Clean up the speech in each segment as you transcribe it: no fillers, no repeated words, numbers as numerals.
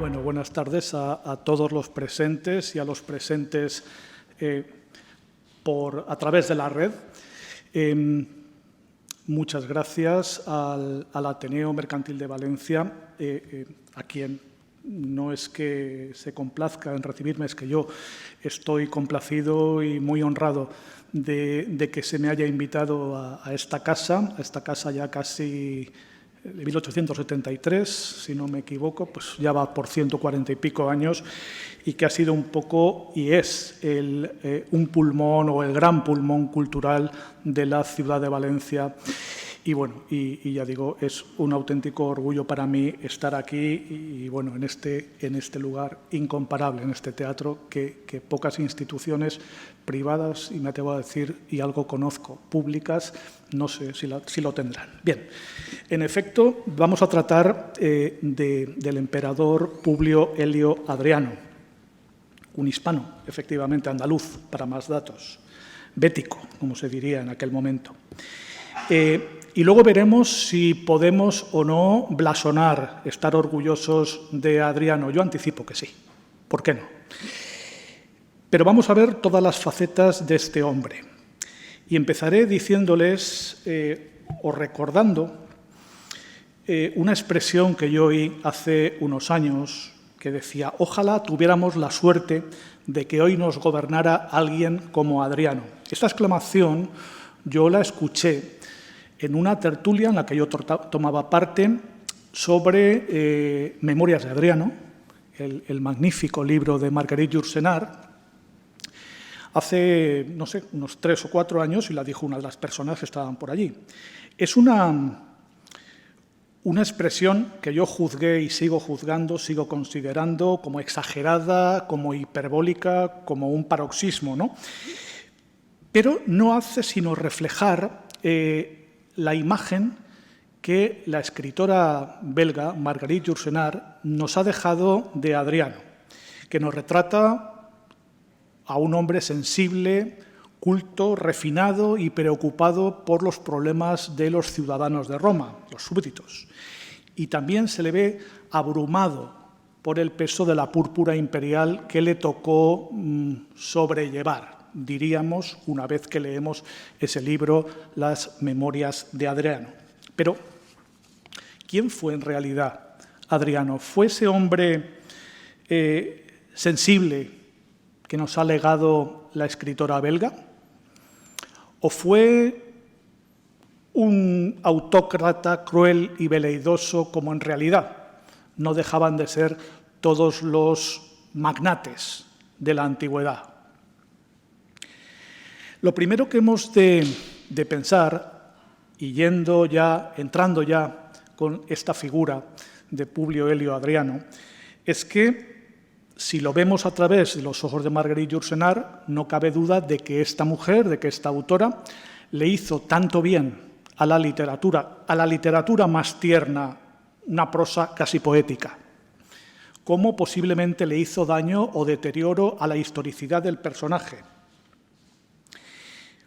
Bueno, buenas tardes a todos los presentes y a los presentes a través de la red. Muchas gracias al Ateneo Mercantil de Valencia, a quien no es que se complazca en recibirme, es que yo estoy complacido y muy honrado de que se me haya invitado a esta casa ya casi de 1873, si no me equivoco, pues ya va por 140 y pico años, y que ha sido un poco y es un pulmón o el gran pulmón cultural de la ciudad de Valencia. Y bueno, y ya digo, es un auténtico orgullo para mí estar aquí y bueno, en este lugar incomparable, en este teatro que pocas instituciones privadas, y me atrevo a decir, y algo conozco, públicas, no sé si lo tendrán. Bien, en efecto, vamos a tratar del emperador Publio Elio Adriano, un hispano, efectivamente andaluz, para más datos, bético, como se diría en aquel momento. Y luego veremos si podemos o no blasonar, estar orgullosos de Adriano. Yo anticipo que sí, ¿por qué no? Pero vamos a ver todas las facetas de este hombre. Y empezaré diciéndoles o recordando una expresión que yo oí hace unos años que decía: ojalá tuviéramos la suerte de que hoy nos gobernara alguien como Adriano. Esta exclamación yo la escuché en una tertulia en la que yo tomaba parte sobre Memorias de Adriano, el magnífico libro de Marguerite Yourcenar, hace, no sé, unos 3 o 4 años, y la dijo una de las personas que estaban por allí. Es una expresión que yo juzgué y sigo juzgando, sigo considerando como exagerada, como hiperbólica, como un paroxismo, ¿no? Pero no hace sino reflejar la imagen que la escritora belga Marguerite Yourcenar nos ha dejado de Adriano, que nos retrata a un hombre sensible, culto, refinado y preocupado por los problemas de los ciudadanos de Roma, los súbditos. Y también se le ve abrumado por el peso de la púrpura imperial que le tocó sobrellevar, diríamos, una vez que leemos ese libro, Las Memorias de Adriano. Pero, ¿quién fue en realidad Adriano? ¿Fue ese hombre sensible que nos ha legado la escritora belga? ¿O fue un autócrata cruel y veleidoso como en realidad no dejaban de ser todos los magnates de la antigüedad? Lo primero que hemos de pensar, y entrando ya con esta figura de Publio Elio Adriano, es que si lo vemos a través de los ojos de Marguerite Yourcenar, no cabe duda de que esta mujer, de que esta autora, le hizo tanto bien a la literatura más tierna, una prosa casi poética, como posiblemente le hizo daño o deterioro a la historicidad del personaje.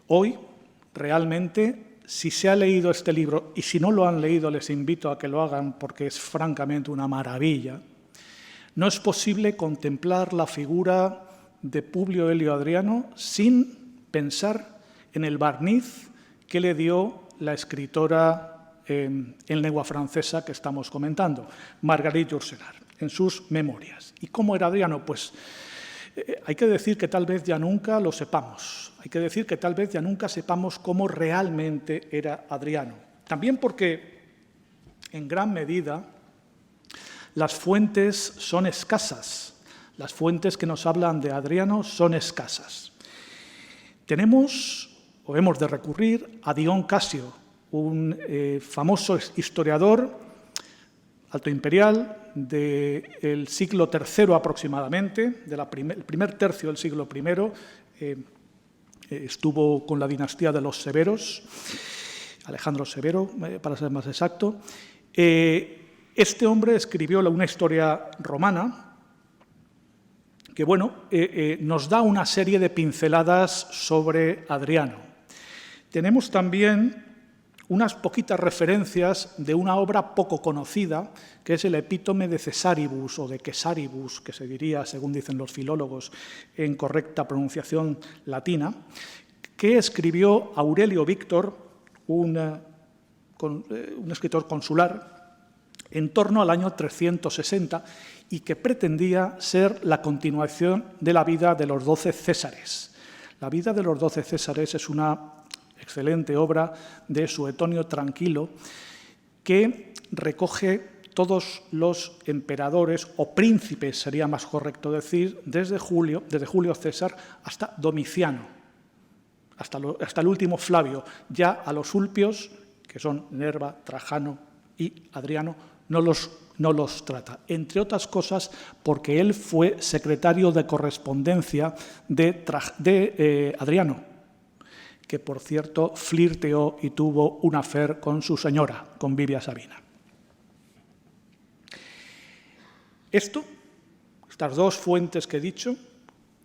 Hoy, realmente, si se ha leído este libro, y si no lo han leído, les invito a que lo hagan porque es francamente una maravilla, no es posible contemplar la figura de Publio Elio Adriano sin pensar en el barniz que le dio la escritora en lengua francesa que estamos comentando, Marguerite Yourcenar, en sus memorias. ¿Y cómo era Adriano? Pues hay que decir que tal vez ya nunca lo sepamos. Hay que decir que tal vez ya nunca sepamos cómo realmente era Adriano. También porque, en gran medida, las fuentes son escasas. Las fuentes que nos hablan de Adriano son escasas. Tenemos, o hemos de recurrir, a Dion Casio, un famoso historiador altoimperial del siglo III aproximadamente, el primer tercio del siglo I, estuvo con la dinastía de los Severos, Alejandro Severo, para ser más exacto. Este hombre escribió una historia romana que, bueno, nos da una serie de pinceladas sobre Adriano. Tenemos también unas poquitas referencias de una obra poco conocida, que es el Epítome de Cesaribus o de Quesaribus, que se diría, según dicen los filólogos, en correcta pronunciación latina, que escribió Aurelio Víctor, un escritor consular, en torno al año 360 y que pretendía ser la continuación de la vida de los 12 Césares. La vida de los 12 Césares es una excelente obra de Suetonio Tranquilo que recoge todos los emperadores o príncipes, sería más correcto decir, desde Julio César hasta Domiciano, hasta el último Flavio. Ya a los Ulpios, que son Nerva, Trajano y Adriano, no los trata, entre otras cosas porque él fue secretario de correspondencia de Adriano, que, por cierto, flirteó y tuvo un affair con su señora, con Vivia Sabina. Estas dos fuentes que he dicho,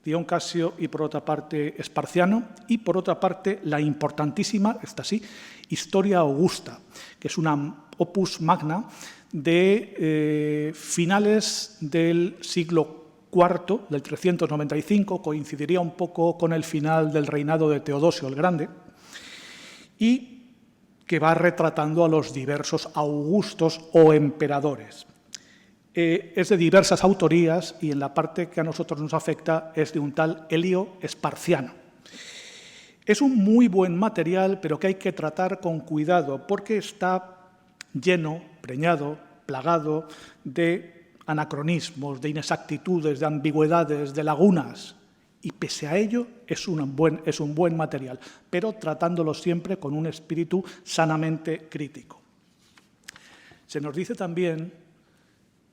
Dion Casio y, por otra parte, Esparciano, y, por otra parte, la importantísima, esta sí, Historia Augusta, que es una opus magna de finales del siglo IV, del 395, coincidiría un poco con el final del reinado de Teodosio el Grande, y que va retratando a los diversos augustos o emperadores. Es de diversas autorías y en la parte que a nosotros nos afecta es de un tal Helio Esparciano. Es un muy buen material, pero que hay que tratar con cuidado porque está lleno, preñado, plagado de anacronismos, de inexactitudes, de ambigüedades, de lagunas, y pese a ello es un buen material, pero tratándolo siempre con un espíritu sanamente crítico. Se nos dice también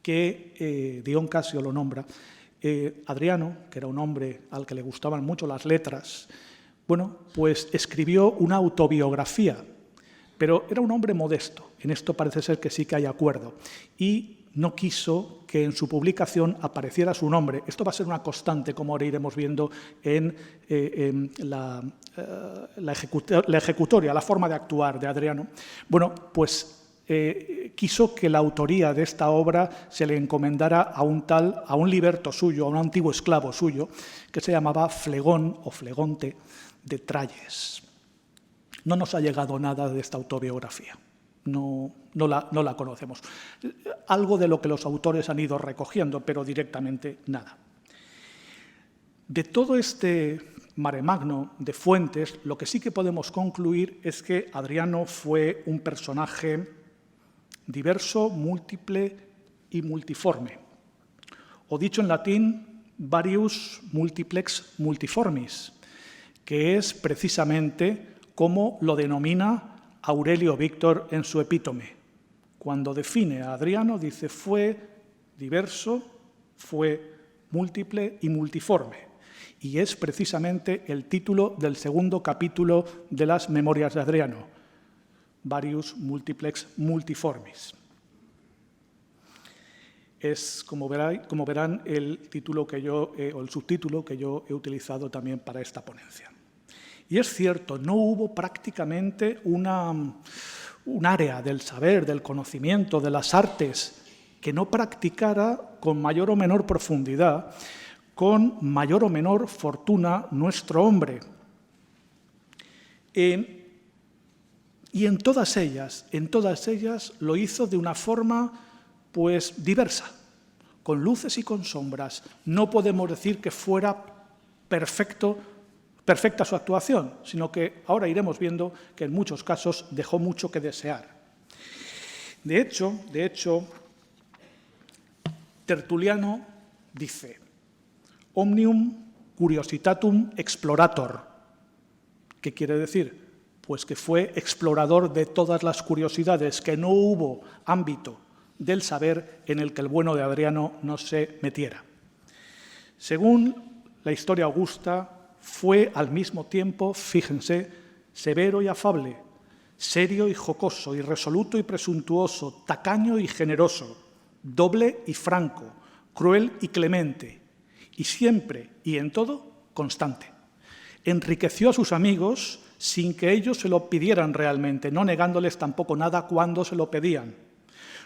que, Dion Casio lo nombra, Adriano, que era un hombre al que le gustaban mucho las letras, bueno, pues escribió una autobiografía, pero era un hombre modesto, en esto parece ser que sí que hay acuerdo, y no quiso que en su publicación apareciera su nombre. Esto va a ser una constante, como ahora iremos viendo en la ejecutoria, la forma de actuar de Adriano. Bueno, pues quiso que la autoría de esta obra se le encomendara a un liberto suyo, a un antiguo esclavo suyo, que se llamaba Flegón o Flegonte de Tralles. No nos ha llegado nada de esta autobiografía. No la conocemos. Algo de lo que los autores han ido recogiendo, pero directamente nada. De todo este mare magno de fuentes, lo que sí que podemos concluir es que Adriano fue un personaje diverso, múltiple y multiforme. O dicho en latín, varius multiplex multiformis, que es precisamente como lo denomina Aurelio Víctor en su Epítome. Cuando define a Adriano, dice fue diverso, fue múltiple y multiforme. Y es precisamente el título del segundo capítulo de las Memorias de Adriano, Varius Multiplex Multiformis. Es, como verán, el título o el subtítulo que yo he utilizado también para esta ponencia. Y es cierto, no hubo prácticamente un área del saber, del conocimiento, de las artes, que no practicara con mayor o menor profundidad, con mayor o menor fortuna nuestro hombre. Y en todas ellas lo hizo de una forma pues diversa, con luces y con sombras. No podemos decir que fuera perfecta su actuación, sino que ahora iremos viendo que en muchos casos dejó mucho que desear. De hecho, Tertuliano dice: omnium curiositatum explorator. ¿Qué quiere decir? Pues que fue explorador de todas las curiosidades, que no hubo ámbito del saber en el que el bueno de Adriano no se metiera. Según la Historia Augusta, fue al mismo tiempo, fíjense, severo y afable, serio y jocoso, irresoluto y presuntuoso, tacaño y generoso, doble y franco, cruel y clemente, y siempre y en todo constante. Enriqueció a sus amigos sin que ellos se lo pidieran realmente, no negándoles tampoco nada cuando se lo pedían.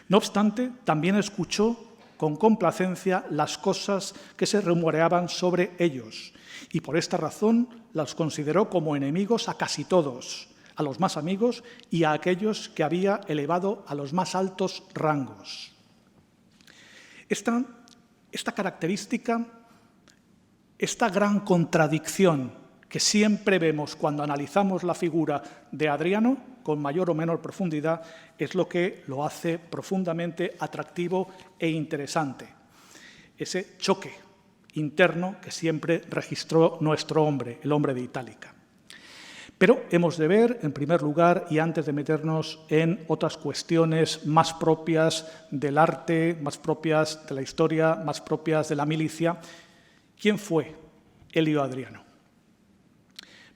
No obstante, también escuchó con complacencia las cosas que se rumoreaban sobre ellos, y por esta razón los consideró como enemigos a casi todos, a los más amigos y a aquellos que había elevado a los más altos rangos. Esta característica, esta gran contradicción que siempre vemos cuando analizamos la figura de Adriano, con mayor o menor profundidad, es lo que lo hace profundamente atractivo e interesante. Ese choque interno que siempre registró nuestro hombre, el hombre de Itálica. Pero hemos de ver, en primer lugar, y antes de meternos en otras cuestiones más propias del arte, más propias de la historia, más propias de la milicia, ¿quién fue Elio Adriano?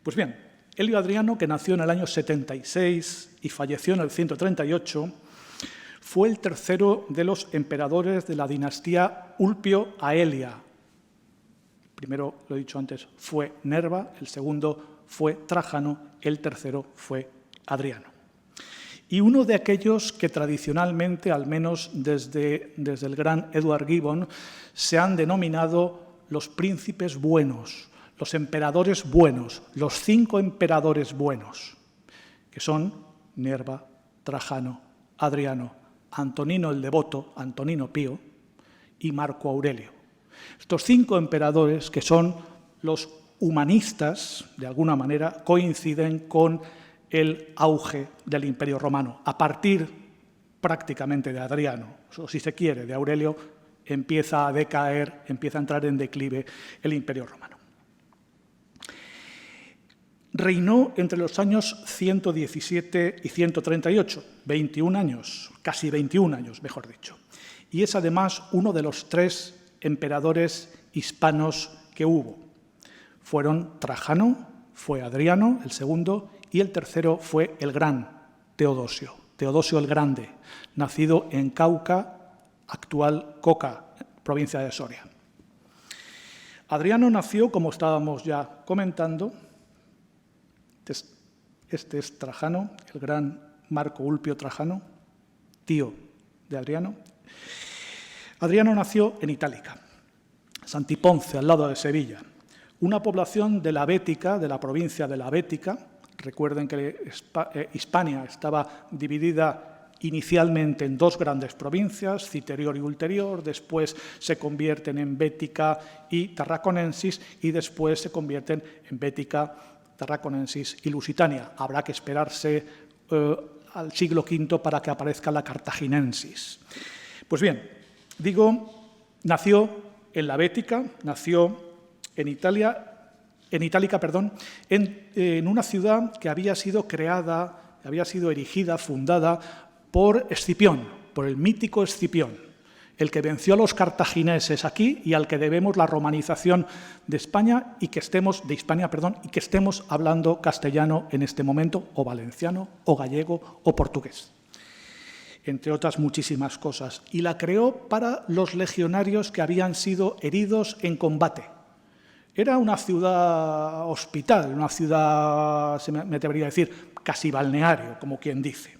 Pues bien, Elio Adriano, que nació en el año 76 y falleció en el 138, fue el tercero de los emperadores de la dinastía Ulpio-Aelia. Primero, lo he dicho antes, fue Nerva, el segundo fue Trajano, el tercero fue Adriano. Y uno de aquellos que tradicionalmente, al menos desde el gran Edward Gibbon, se han denominado los príncipes buenos, los emperadores buenos, los 5 emperadores buenos, que son Nerva, Trajano, Adriano, Antonino el Devoto, Antonino Pío y Marco Aurelio. Estos 5 emperadores, que son los humanistas, de alguna manera, coinciden con el auge del Imperio Romano. A partir prácticamente de Adriano, o si se quiere, de Aurelio, empieza a decaer, empieza a entrar en declive el Imperio Romano. Reinó entre los años 117 y 138, 21 años, casi 21 años, mejor dicho. Y es además uno de los 3 emperadores hispanos que hubo. Fueron Trajano, fue Adriano, el segundo, y el tercero fue el gran Teodosio, Teodosio el Grande, nacido en Cauca, actual Coca, provincia de Soria. Adriano nació, como estábamos ya comentando, este es Trajano, el gran Marco Ulpio Trajano, tío de Adriano. Adriano nació en Itálica, Santiponce, al lado de Sevilla, una población de la Bética, de la provincia de la Bética. Recuerden que Hispania estaba dividida inicialmente en 2 grandes provincias, Citerior y Ulterior, después se convierten en Bética y Tarraconensis y después se convierten en Bética, Tarraconensis y Lusitania. Habrá que esperarse al siglo V para que aparezca la Cartaginensis. Pues bien, digo, nació en la Bética, nació en Itálica, en una ciudad que había sido creada, había sido erigida, fundada por Escipión, por el mítico Escipión, el que venció a los cartagineses aquí y al que debemos la romanización de España y que estemos hablando castellano en este momento, o valenciano, o gallego, o portugués, entre otras muchísimas cosas. Y la creó para los legionarios que habían sido heridos en combate. Era una ciudad hospital, una ciudad, me atrevería a decir, casi balneario, como quien dice.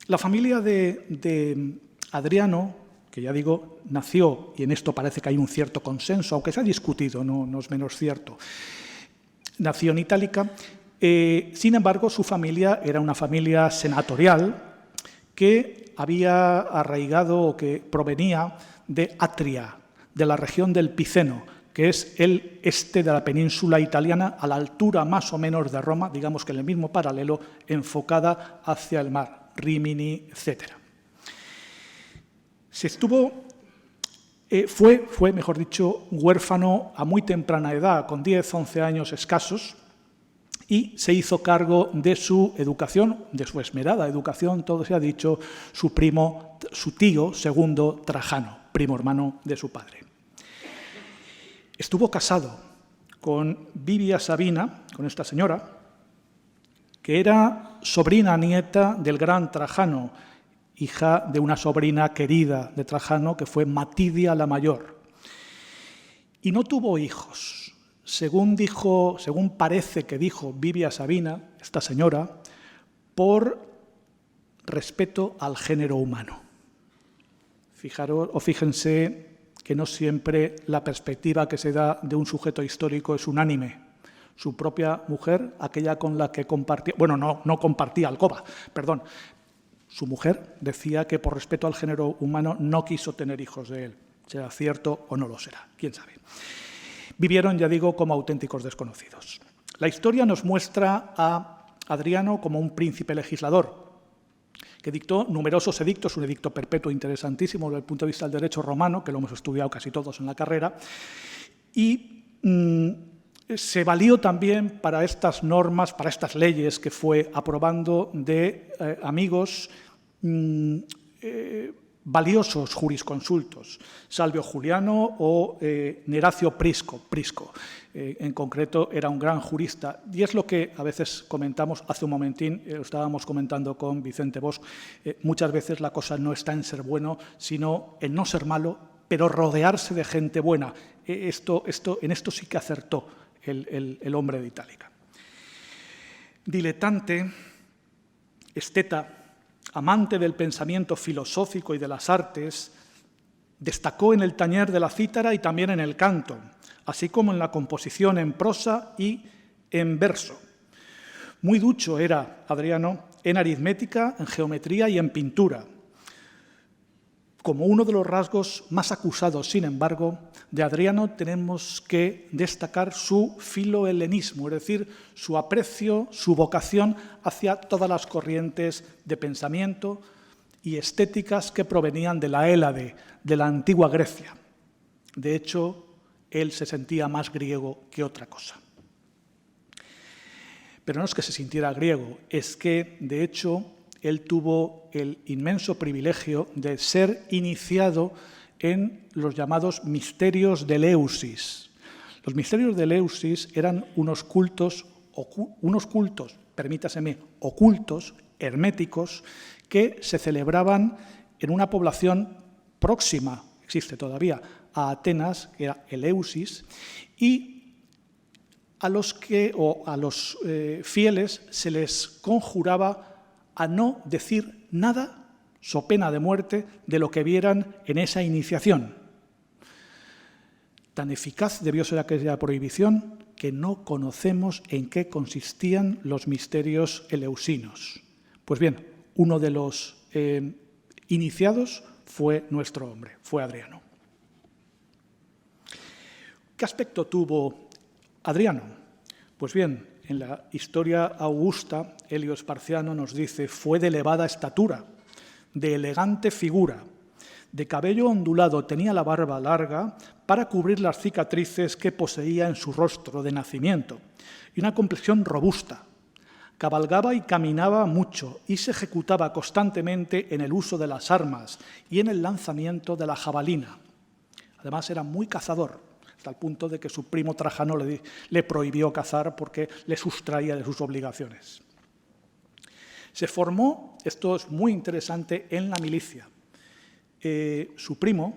La familia de Adriano, que ya digo, nació, y en esto parece que hay un cierto consenso, aunque se ha discutido, no es menos cierto, nació en Itálica. Sin embargo, su familia era una familia senatorial que había arraigado o que provenía de Atria, de la región del Piceno, que es el este de la península italiana, a la altura más o menos de Roma, digamos que en el mismo paralelo, enfocada hacia el mar, Rimini, etc. Fue, mejor dicho, huérfano a muy temprana edad, con 10, 11 años escasos, y se hizo cargo de su educación, de su esmerada educación, todo se ha dicho, su tío segundo Trajano, primo hermano de su padre. Estuvo casado con Vivia Sabina, con esta señora, que era sobrina nieta del gran Trajano, hija de una sobrina querida de Trajano, que fue Matidia la Mayor. Y no tuvo hijos. según parece que dijo Vivia Sabina, esta señora, por respeto al género humano. Fijaros o fíjense que no siempre la perspectiva que se da de un sujeto histórico es unánime. Su propia mujer, aquella con la que compartía, bueno, no compartía alcoba, perdón, su mujer decía que por respeto al género humano no quiso tener hijos de él. ¿Será cierto o no lo será? ¿Quién sabe? Vivieron, ya digo, como auténticos desconocidos. La historia nos muestra a Adriano como un príncipe legislador que dictó numerosos edictos, un edicto perpetuo interesantísimo desde el punto de vista del derecho romano, que lo hemos estudiado casi todos en la carrera, y se valió también para estas normas, para estas leyes que fue aprobando de amigos valiosos jurisconsultos, Salvio Juliano o Neracio Prisco. En concreto, era un gran jurista. Y es lo que a veces comentamos, hace un momentín, estábamos comentando con Vicente Bosch, muchas veces la cosa no está en ser bueno, sino en no ser malo, pero rodearse de gente buena. En esto sí que acertó el hombre de Itálica. Diletante, esteta, amante del pensamiento filosófico y de las artes, destacó en el tañer de la cítara y también en el canto, así como en la composición en prosa y en verso. Muy ducho era Adriano en aritmética, en geometría y en pintura. Como uno de los rasgos más acusados, sin embargo, de Adriano tenemos que destacar su filohelenismo, es decir, su aprecio, su vocación hacia todas las corrientes de pensamiento y estéticas que provenían de la Hélade, de la antigua Grecia. De hecho, él se sentía más griego que otra cosa. Pero no es que se sintiera griego, es que, de hecho, él tuvo el inmenso privilegio de ser iniciado en los llamados misterios de Eleusis. Los misterios de Eleusis eran unos cultos, permítaseme, ocultos, herméticos, que se celebraban en una población próxima, existe todavía, a Atenas, que era Eleusis, y a los fieles se les conjuraba a no decir nada, so pena de muerte, de lo que vieran en esa iniciación. Tan eficaz debió ser aquella prohibición que no conocemos en qué consistían los misterios eleusinos. Pues bien, uno de los iniciados fue nuestro hombre, fue Adriano. ¿Qué aspecto tuvo Adriano? Pues bien, en la Historia Augusta, Helio Esparciano nos dice: fue de elevada estatura, de elegante figura, de cabello ondulado, tenía la barba larga para cubrir las cicatrices que poseía en su rostro de nacimiento, y una complexión robusta. Cabalgaba y caminaba mucho y se ejecutaba constantemente en el uso de las armas y en el lanzamiento de la jabalina. Además, era muy cazador, hasta el punto de que su primo Trajano le prohibió cazar porque le sustraía de sus obligaciones. Se formó, esto es muy interesante, en la milicia. Su primo,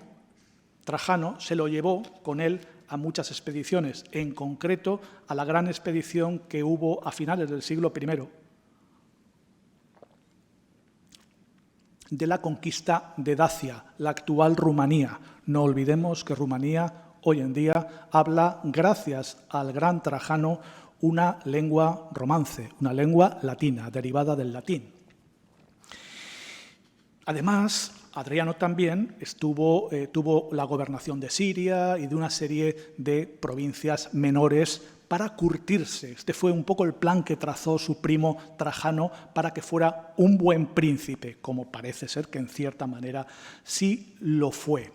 Trajano, se lo llevó con él a muchas expediciones, en concreto a la gran expedición que hubo a finales del siglo I de la conquista de Dacia, la actual Rumanía. No olvidemos que Rumanía hoy en día habla, gracias al gran Trajano, una lengua romance, una lengua latina, derivada del latín. Además, Adriano también tuvo la gobernación de Siria y de una serie de provincias menores para curtirse. Este fue un poco el plan que trazó su primo Trajano para que fuera un buen príncipe, como parece ser que en cierta manera sí lo fue.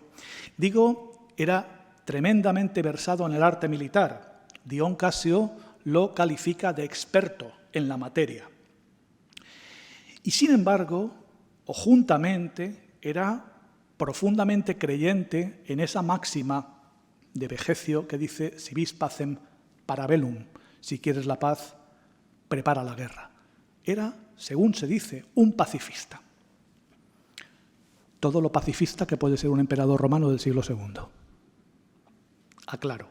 Digo, era tremendamente versado en el arte militar. Dion Casio lo califica de experto en la materia. Y sin embargo, o juntamente, era profundamente creyente en esa máxima de Vegecio que dice: si vis pacem para bellum, si quieres la paz, prepara la guerra. Era, según se dice, un pacifista. Todo lo pacifista que puede ser un emperador romano del siglo II. Aclaro.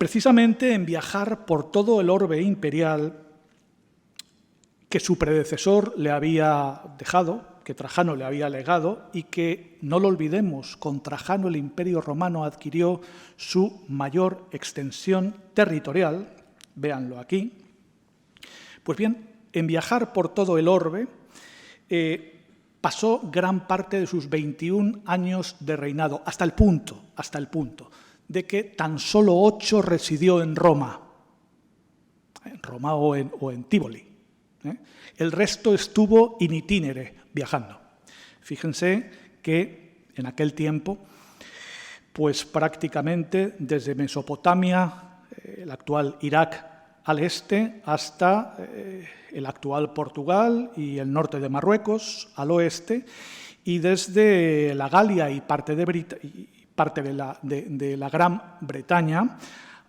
precisamente en viajar por todo el orbe imperial que su predecesor le había dejado, que Trajano le había legado y que, no lo olvidemos, con Trajano el Imperio Romano adquirió su mayor extensión territorial, véanlo aquí. Pues bien, en viajar por todo el orbe pasó gran parte de sus 21 años de reinado, hasta el punto de que tan solo 8 residió en Roma o en Tívoli. El resto estuvo in itinere, viajando. Fíjense que en aquel tiempo, pues prácticamente desde Mesopotamia, el actual Irak al este, hasta el actual Portugal y el norte de Marruecos al oeste, y desde la Galia y parte de la Gran Bretaña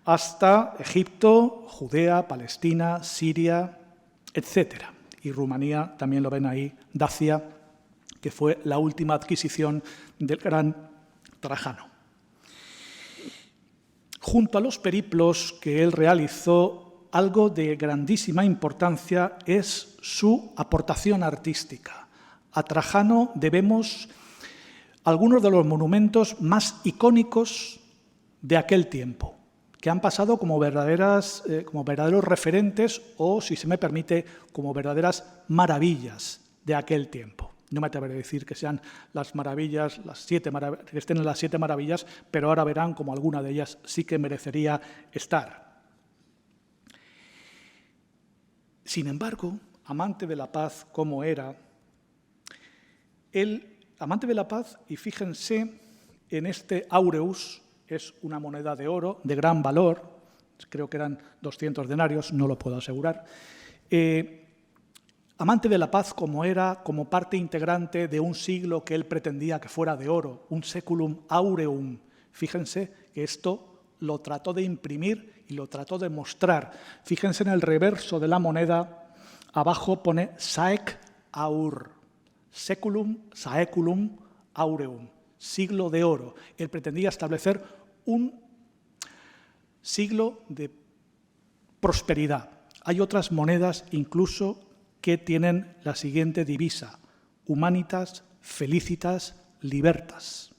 hasta Egipto, Judea, Palestina, Siria, etcétera. Y Rumanía, también lo ven ahí, Dacia, que fue la última adquisición del gran Trajano. Junto a los periplos que él realizó, algo de grandísima importancia es su aportación artística. A Trajano debemos algunos de los monumentos más icónicos de aquel tiempo, que han pasado como verdaderos referentes o, si se me permite, como verdaderas maravillas de aquel tiempo. No me atreveré a decir que sean las maravillas, que estén en las 7 maravillas, pero ahora verán como alguna de ellas sí que merecería estar. Sin embargo, amante de la paz como era, el amante de la paz, y fíjense en este aureus, es una moneda de oro de gran valor, creo que eran 200 denarios, no lo puedo asegurar. Amante de la paz como era, como parte integrante de un siglo que él pretendía que fuera de oro, un seculum aureum. Fíjense que esto lo trató de imprimir y lo trató de mostrar. Fíjense en el reverso de la moneda, abajo pone saec aur, seculum saeculum aureum, siglo de oro. Él pretendía establecer un siglo de prosperidad. Hay otras monedas incluso que tienen la siguiente divisa: humanitas, felicitas, libertas.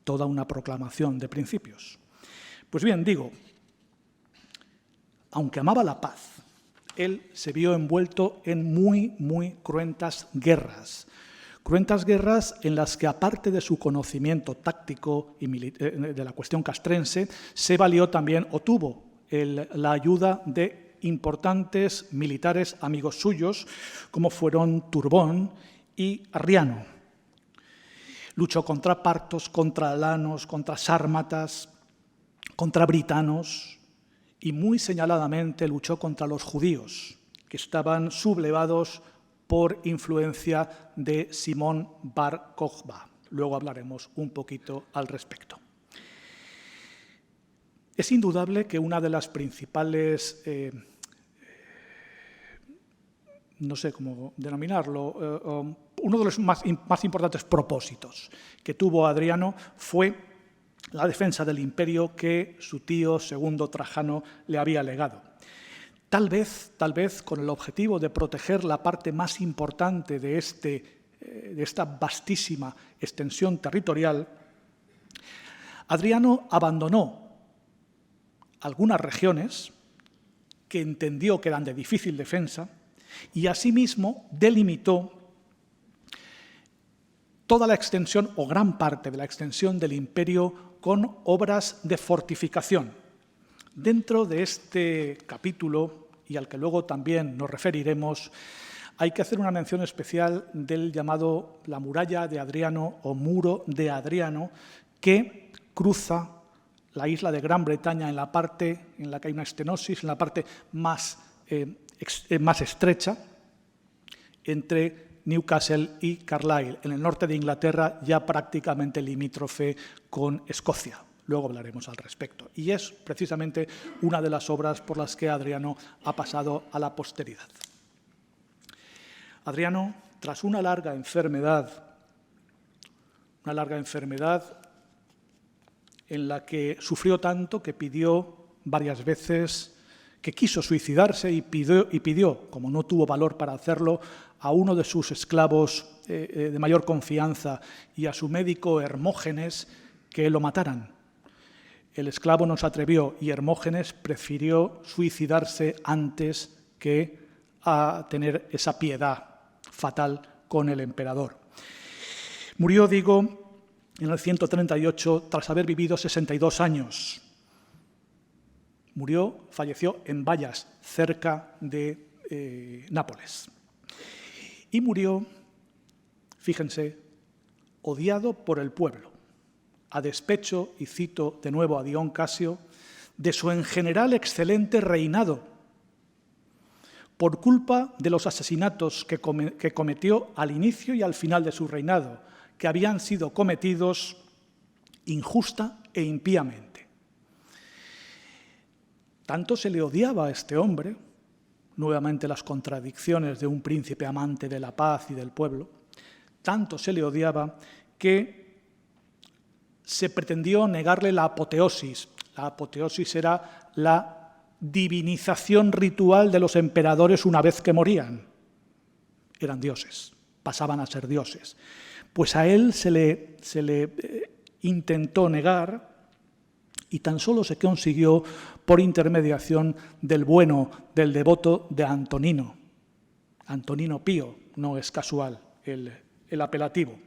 Toda una proclamación de principios. Pues bien, digo, aunque amaba la paz, él se vio envuelto en muy cruentas guerras. Cruentas guerras en las que, aparte de su conocimiento táctico y de la cuestión castrense, se valió también o tuvo la ayuda de importantes militares amigos suyos, como fueron Turbón y Arriano. Luchó contra partos, contra alanos, contra sármatas, contra britanos y muy señaladamente luchó contra los judíos, que estaban sublevados por influencia de Simón Bar Kokhba. Luego hablaremos un poquito al respecto. Es indudable que una de las principales, no sé cómo denominarlo, uno de los más importantes propósitos que tuvo Adriano fue la defensa del imperio que su tío Segundo Trajano le había legado. Tal vez con el objetivo de proteger la parte más importante de esta vastísima extensión territorial, Adriano abandonó algunas regiones que entendió que eran de difícil defensa y asimismo delimitó toda la extensión o gran parte de la extensión del imperio con obras de fortificación. Dentro de este capítulo, y al que luego también nos referiremos, hay que hacer una mención especial del llamado la muralla de Adriano o muro de Adriano, que cruza la isla de Gran Bretaña en la parte en la que hay una estenosis, en la parte más estrecha, entre Newcastle y Carlisle, en el norte de Inglaterra, ya prácticamente limítrofe con Escocia. Luego hablaremos al respecto. Y es precisamente una de las obras por las que Adriano ha pasado a la posteridad. Adriano, tras una larga enfermedad en la que sufrió tanto que pidió varias veces, que quiso suicidarse y pidió, como no tuvo valor para hacerlo, a uno de sus esclavos de mayor confianza y a su médico Hermógenes que lo mataran. El esclavo no se atrevió y Hermógenes prefirió suicidarse antes que a tener esa piedad fatal con el emperador. Murió, digo, en el 138 tras haber vivido 62 años. Falleció en Bayas, cerca de Nápoles. Y murió, fíjense, odiado por el pueblo, a despecho, y cito de nuevo a Dion Casio, de su en general excelente reinado, por culpa de los asesinatos que cometió al inicio y al final de su reinado, que habían sido cometidos injusta e impíamente. Tanto se le odiaba a este hombre, nuevamente las contradicciones de un príncipe amante de la paz y del pueblo, tanto se le odiaba que se pretendió negarle la apoteosis. La apoteosis era la divinización ritual de los emperadores una vez que morían. Eran dioses, pasaban a ser dioses. Pues a él se le intentó negar y tan solo se consiguió por intermediación del bueno, del devoto de Antonino. Antonino Pío, no es casual el apelativo,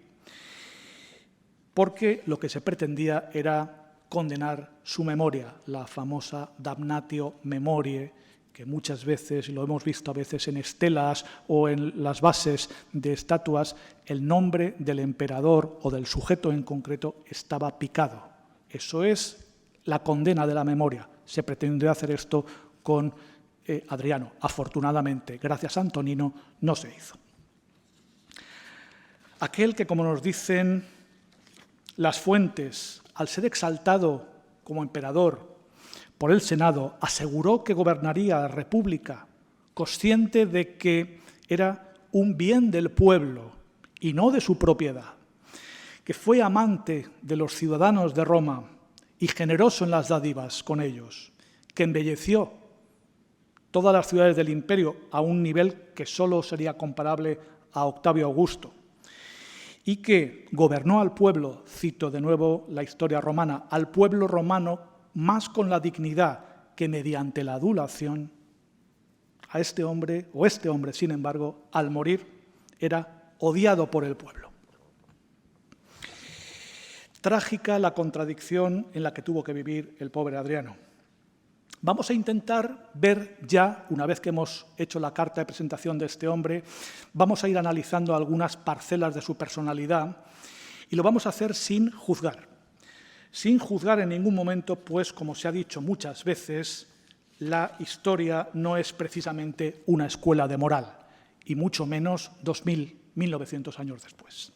porque lo que se pretendía era condenar su memoria, la famosa damnatio memoriae, que muchas veces, y lo hemos visto a veces en estelas o en las bases de estatuas, el nombre del emperador o del sujeto en concreto estaba picado. Eso es la condena de la memoria. Se pretendió hacer esto con Adriano. Afortunadamente, gracias a Antonino, no se hizo. Aquel que, como nos dicen las fuentes, al ser exaltado como emperador por el Senado, aseguró que gobernaría la República, consciente de que era un bien del pueblo y no de su propiedad, que fue amante de los ciudadanos de Roma y generoso en las dádivas con ellos, que embelleció todas las ciudades del imperio a un nivel que solo sería comparable a Octavio Augusto, y que gobernó al pueblo, cito de nuevo la historia romana, al pueblo romano más con la dignidad que mediante la adulación. A este hombre, sin embargo, al morir, era odiado por el pueblo. Trágica la contradicción en la que tuvo que vivir el pobre Adriano. Vamos a intentar ver ya, una vez que hemos hecho la carta de presentación de este hombre, vamos a ir analizando algunas parcelas de su personalidad y lo vamos a hacer sin juzgar. Sin juzgar en ningún momento, pues, como se ha dicho muchas veces, la historia no es precisamente una escuela de moral, y mucho menos 1900 años después.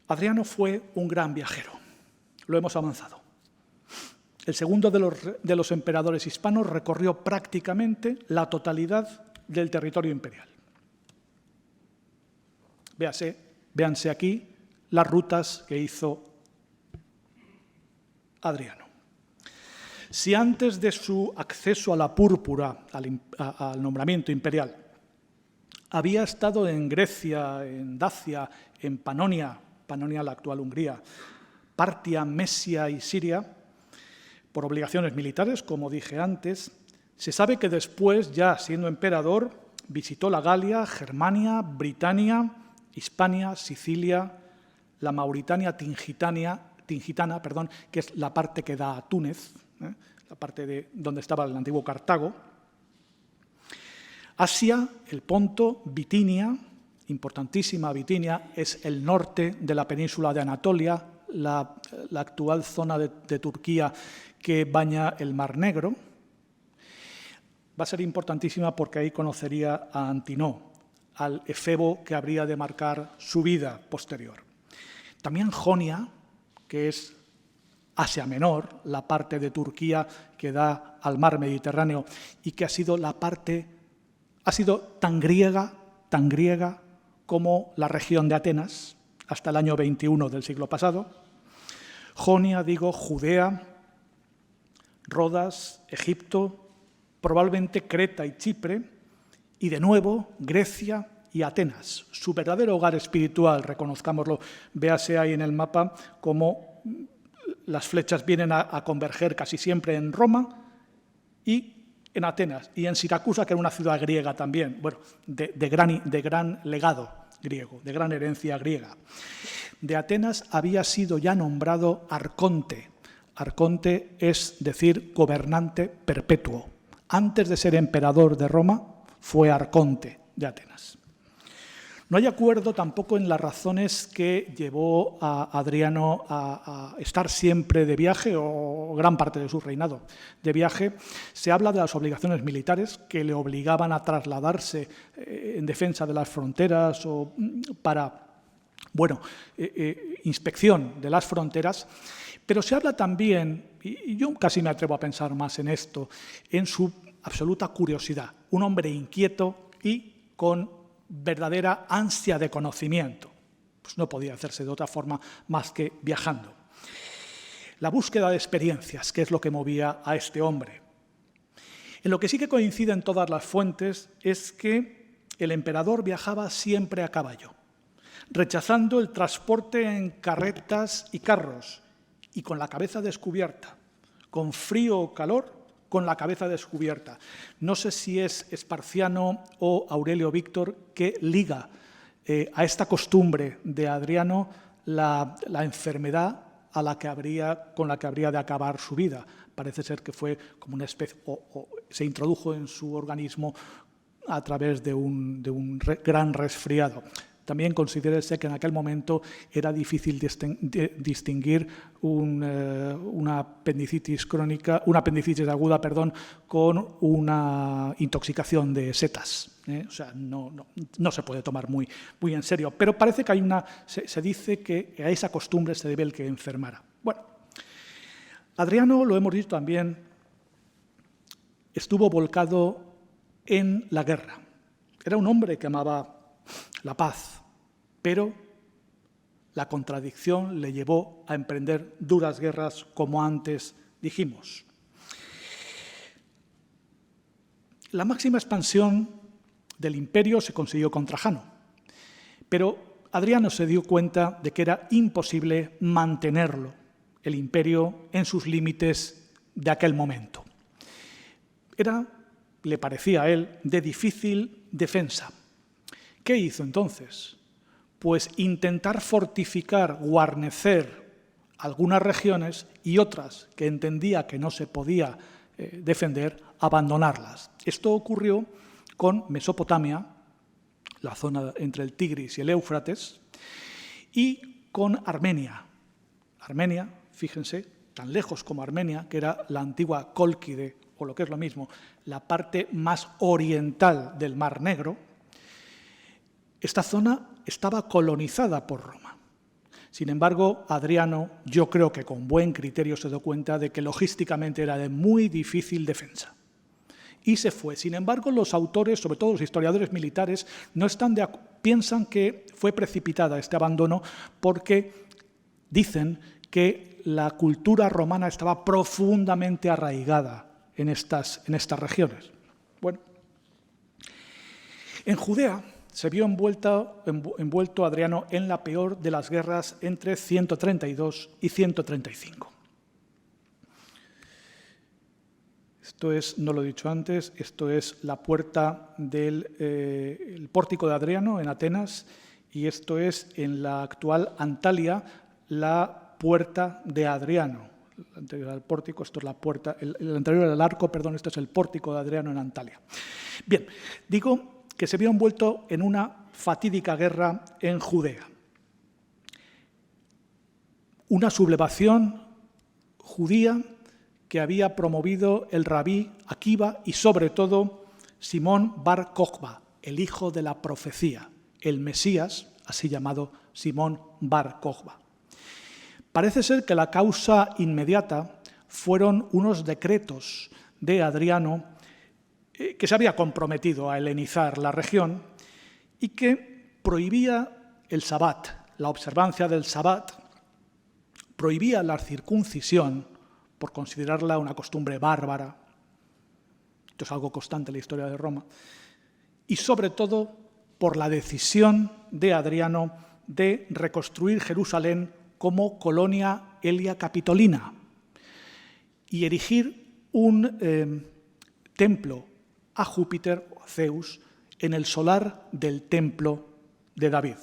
Adriano fue un gran viajero, lo hemos avanzado. El segundo de los emperadores hispanos recorrió prácticamente la totalidad del territorio imperial. Véanse aquí las rutas que hizo Adriano. Si antes de su acceso a la púrpura, al nombramiento imperial, había estado en Grecia, en Dacia, en Panonia, la actual Hungría, Partia, Mesia y Siria, por obligaciones militares, como dije antes, se sabe que después, ya siendo emperador, visitó la Galia, Germania, Britania, Hispania, Sicilia, la Mauritania tingitana, que es la parte que da a Túnez, la parte de donde estaba el antiguo Cartago, Asia, el Ponto, Bitinia, importantísima Bitinia, es el norte de la península de Anatolia, la actual zona de Turquía que baña el Mar Negro. Va a ser importantísima porque ahí conocería a Antinoo, al efebo que habría de marcar su vida posterior. También Jonia, que es Asia Menor, la parte de Turquía que da al mar Mediterráneo y que ha sido tan griega como la región de Atenas hasta el año 21 del siglo pasado. Jonia, Judea, Rodas, Egipto, probablemente Creta y Chipre, y de nuevo Grecia y Atenas. Su verdadero hogar espiritual, reconozcámoslo, véase ahí en el mapa cómo las flechas vienen a converger casi siempre en Roma y en Atenas, y en Siracusa, que era una ciudad griega también, bueno, de gran legado griego, de gran herencia griega. De Atenas había sido ya nombrado arconte. Arconte es decir gobernante perpetuo. Antes de ser emperador de Roma, fue arconte de Atenas. No hay acuerdo tampoco en las razones que llevó a Adriano a estar siempre de viaje, o gran parte de su reinado de viaje. Se habla de las obligaciones militares que le obligaban a trasladarse en defensa de las fronteras o para, bueno, inspección de las fronteras, pero se habla también, y yo casi me atrevo a pensar más en esto, en su absoluta curiosidad. Un hombre inquieto y con verdadera ansia de conocimiento. Pues no podía hacerse de otra forma más que viajando. La búsqueda de experiencias, que es lo que movía a este hombre. En lo que sí que coinciden todas las fuentes es que el emperador viajaba siempre a caballo, rechazando el transporte en carretas y carros, y con la cabeza descubierta, con frío o calor, con la cabeza descubierta. No sé si es Esparciano o Aurelio Víctor que liga a esta costumbre de Adriano la enfermedad con la que habría de acabar su vida. Parece ser que fue como una especie, o se introdujo en su organismo a través de un gran resfriado. También considérese que en aquel momento era difícil distinguir una apendicitis crónica, una apendicitis aguda, con una intoxicación de setas. O sea, no se puede tomar muy en serio. Pero parece que se dice que a esa costumbre se debe el que enfermara. Bueno, Adriano, lo hemos dicho también, estuvo volcado en la guerra. Era un hombre que amaba la paz, pero la contradicción le llevó a emprender duras guerras, como antes dijimos. La máxima expansión del imperio se consiguió con Trajano, pero Adriano se dio cuenta de que era imposible mantenerlo, el imperio, en sus límites de aquel momento. Le parecía a él, de difícil defensa. ¿Qué hizo entonces? Pues intentar fortificar, guarnecer algunas regiones y otras que entendía que no se podía defender, abandonarlas. Esto ocurrió con Mesopotamia, la zona entre el Tigris y el Éufrates, y con Armenia. Armenia, fíjense, tan lejos como Armenia, que era la antigua Cólquide, o lo que es lo mismo, la parte más oriental del Mar Negro. Esta zona estaba colonizada por Roma. Sin embargo, Adriano, yo creo que con buen criterio se dio cuenta de que logísticamente era de muy difícil defensa. Y se fue. Sin embargo, los autores, sobre todo los historiadores militares, piensan que fue precipitada este abandono porque dicen que la cultura romana estaba profundamente arraigada en estas regiones. Bueno, en Judea se vio envuelto Adriano en la peor de las guerras entre 132 y 135. Esto es, no lo he dicho antes, esto es la puerta del pórtico de Adriano en Atenas, y esto es en la actual Antalya, la puerta de Adriano. El anterior al pórtico, esto es la puerta, el anterior al arco, perdón, esto es el pórtico de Adriano en Antalya. Bien, digo que se vio envuelto en una fatídica guerra en Judea. Una sublevación judía que había promovido el rabí Akiva y, sobre todo, Simón Bar Kokhba, el hijo de la profecía, el Mesías, así llamado Simón Bar Kokhba. Parece ser que la causa inmediata fueron unos decretos de Adriano que se había comprometido a helenizar la región y que prohibía el sabbat, la observancia del sabbat, prohibía la circuncisión, por considerarla una costumbre bárbara. Esto es algo constante en la historia de Roma. Y sobre todo por la decisión de Adriano de reconstruir Jerusalén como colonia Elia Capitolina y erigir un templo a Júpiter o a Zeus en el solar del templo de David.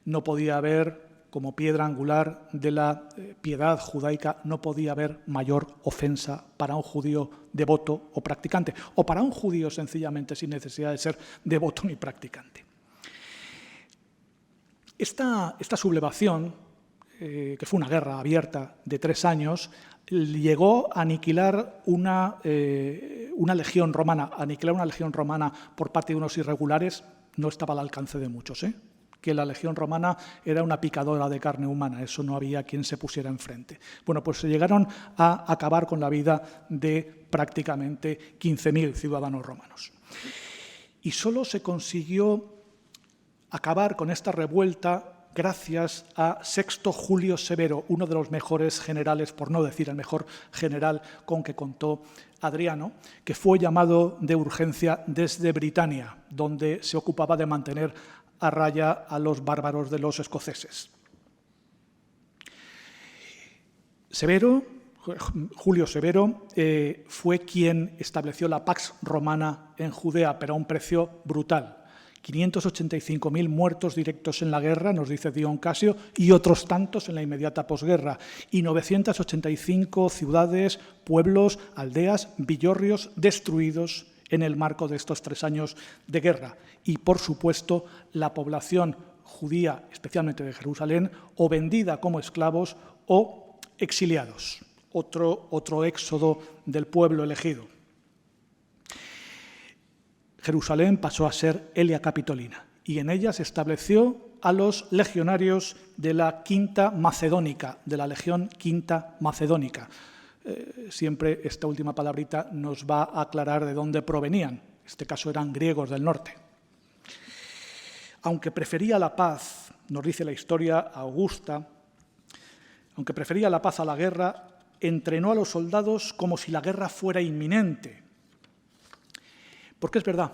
No podía haber, como piedra angular de la piedad judaica, no podía haber mayor ofensa para un judío devoto o practicante, o para un judío sencillamente sin necesidad de ser devoto ni practicante. Esta sublevación, que fue una guerra abierta de 3 años, llegó a aniquilar una legión romana. Aniquilar una legión romana por parte de unos irregulares no estaba al alcance de muchos, que la legión romana era una picadora de carne humana, eso no había quien se pusiera enfrente. Bueno, pues se llegaron a acabar con la vida de prácticamente 15.000 ciudadanos romanos. Y solo se consiguió acabar con esta revuelta gracias a Sexto Julio Severo, uno de los mejores generales, por no decir el mejor general con que contó Adriano, que fue llamado de urgencia desde Britania, donde se ocupaba de mantener a raya a los bárbaros de los escoceses. Julio Severo, fue quien estableció la Pax Romana en Judea, pero a un precio brutal. 585.000 muertos directos en la guerra, nos dice Dion Casio, y otros tantos en la inmediata posguerra, y 985 ciudades, pueblos, aldeas, villorrios destruidos en el marco de estos 3 años de guerra. Y, por supuesto, la población judía, especialmente de Jerusalén, o vendida como esclavos o exiliados. Otro éxodo del pueblo elegido. Jerusalén pasó a ser Elia Capitolina y en ella se estableció a los legionarios de la Quinta Macedónica, de la Legión Quinta Macedónica. Siempre esta última palabrita nos va a aclarar de dónde provenían. En este caso eran griegos del norte. Aunque prefería la paz, nos dice la historia Augusta, aunque prefería la paz a la guerra, entrenó a los soldados como si la guerra fuera inminente. Porque es verdad,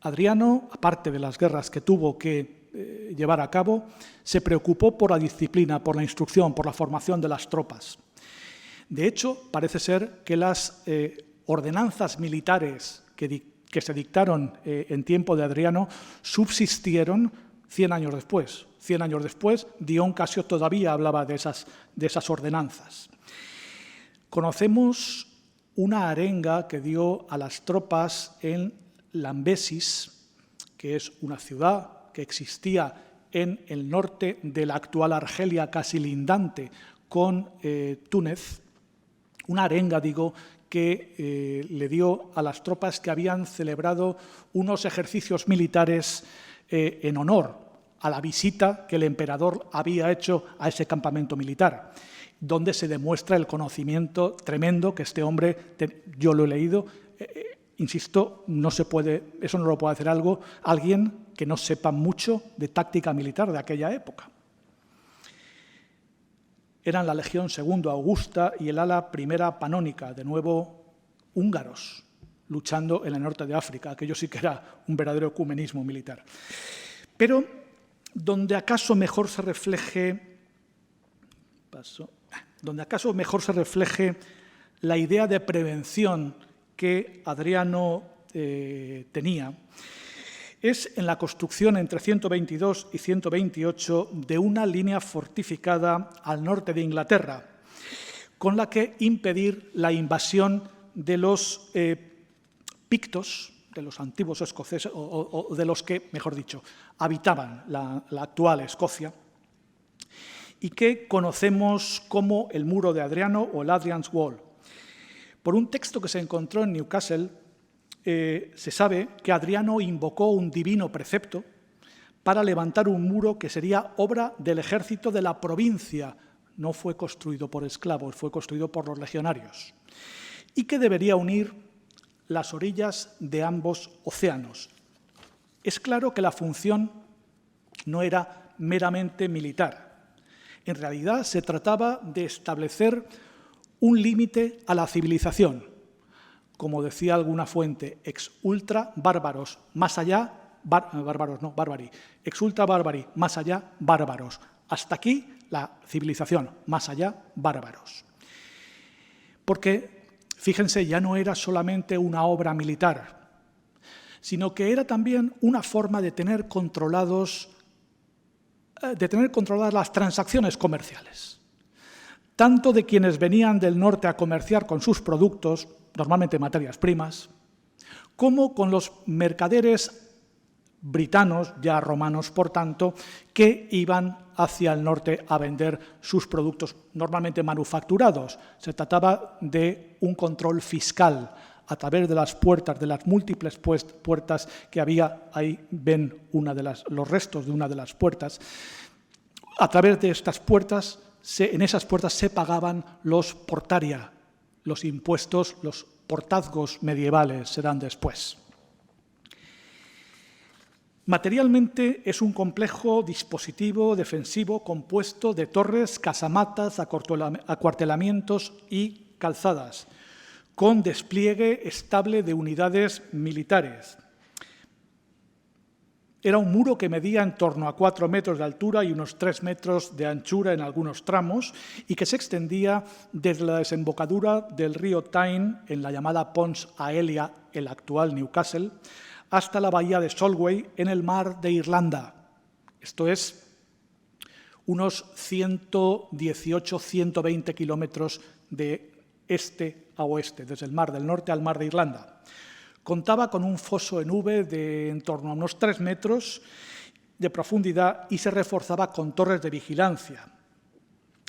Adriano, aparte de las guerras que tuvo que llevar a cabo, se preocupó por la disciplina, por la instrucción, por la formación de las tropas. De hecho, parece ser que las ordenanzas militares que se dictaron en tiempo de Adriano subsistieron 100 años después. 100 años después, Dion Casio todavía hablaba de esas ordenanzas. Conocemos una arenga que dio a las tropas en Lambesis, que es una ciudad que existía en el norte de la actual Argelia, casi lindante con Túnez, una arenga, digo, que le dio a las tropas que habían celebrado unos ejercicios militares en honor a la visita que el emperador había hecho a ese campamento militar, donde se demuestra el conocimiento tremendo que este hombre, yo lo he leído, insisto, eso no lo puede hacer alguien que no sepa mucho de táctica militar de aquella época. Eran la Legión II Augusta y el ala primera Panónica, de nuevo húngaros, luchando en el norte de África. Aquello sí que era un verdadero ecumenismo militar. Pero donde acaso mejor se refleje la idea de prevención que Adriano tenía, es en la construcción entre 122 y 128 de una línea fortificada al norte de Inglaterra, con la que impedir la invasión de los pictos, de los antiguos escoceses, o de los que, mejor dicho, habitaban la actual Escocia, y que conocemos como el Muro de Adriano o el Hadrian's Wall. Por un texto que se encontró en Newcastle, se sabe que Adriano invocó un divino precepto para levantar un muro que sería obra del ejército de la provincia. No fue construido por esclavos, fue construido por los legionarios. Y que debería unir las orillas de ambos océanos. Es claro que la función no era meramente militar. En realidad se trataba de establecer un límite a la civilización. Como decía alguna fuente, ex ultra bárbaros, más allá, bárbari, ex ultra bárbari, más allá, bárbaros. Hasta aquí la civilización, más allá, bárbaros. Porque, fíjense, ya no era solamente una obra militar, sino que era también una forma de tener controladas las transacciones comerciales, tanto de quienes venían del norte a comerciar con sus productos, normalmente materias primas, como con los mercaderes britanos, ya romanos por tanto, que iban hacia el norte a vender sus productos normalmente manufacturados. Se trataba de un control fiscal a través de las puertas, de las múltiples puertas que había. Ahí ven los restos de una de las puertas. A través de estas puertas, en esas puertas se pagaban los portaria, los impuestos, los portazgos medievales serán después. Materialmente es un complejo dispositivo defensivo compuesto de torres, casamatas, acuartelamientos y calzadas, con despliegue estable de unidades militares. Era un muro que medía en torno a 4 metros de altura y unos 3 metros de anchura en algunos tramos y que se extendía desde la desembocadura del río Tyne en la llamada Pons Aelia, el actual Newcastle, hasta la bahía de Solway en el mar de Irlanda. Esto es unos 118-120 kilómetros de este a oeste, desde el mar del norte al mar de Irlanda. Contaba con un foso en V de en torno a unos 3 metros de profundidad y se reforzaba con torres de vigilancia,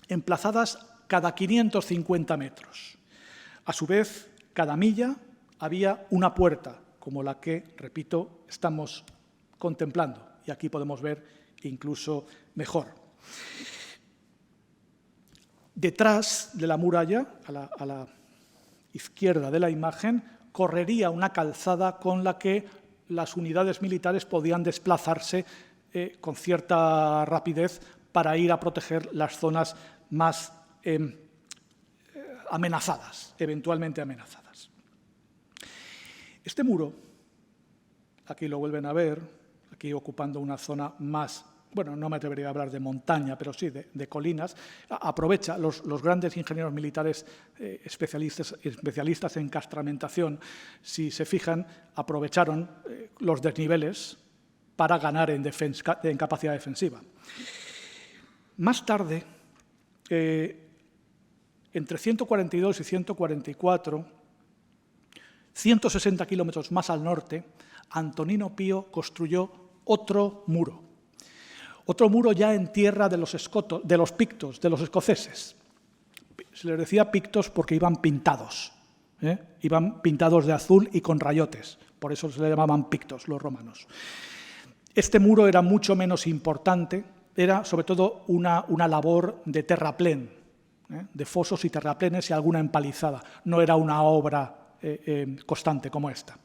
emplazadas cada 550 metros. A su vez, cada milla había una puerta, como la que, repito, estamos contemplando. Y aquí podemos ver incluso mejor. Detrás de la muralla, a la izquierda de la imagen, correría una calzada con la que las unidades militares podían desplazarse con cierta rapidez para ir a proteger las zonas más amenazadas, eventualmente amenazadas. Este muro, aquí lo vuelven a ver, aquí ocupando una zona más, bueno, no me atrevería a hablar de montaña, pero sí de colinas, aprovecha los grandes ingenieros militares especialistas en castramentación, si se fijan, aprovecharon los desniveles para ganar en capacidad defensiva. Más tarde, entre 142 y 144, 160 kilómetros más al norte, Antonino Pío construyó otro muro ya en tierra de los pictos, de los escoceses. Se les decía pictos porque iban pintados de azul y con rayotes, por eso se le llamaban pictos los romanos. Este muro era mucho menos importante, era sobre todo una labor de terraplén, de fosos y terraplenes y alguna empalizada, no era una obra constante como esta.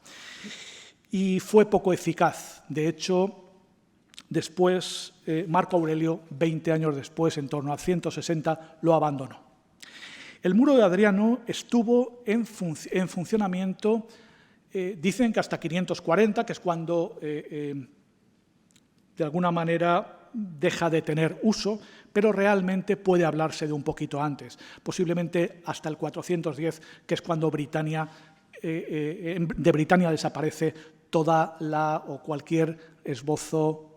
Y fue poco eficaz. De hecho, después, Marco Aurelio, 20 años después, en torno a 160, lo abandonó. El muro de Adriano estuvo en funcionamiento, dicen que hasta 540, que es cuando, de alguna manera, deja de tener uso, pero realmente puede hablarse de un poquito antes, posiblemente hasta el 410, que es cuando de Britania desaparece toda o cualquier esbozo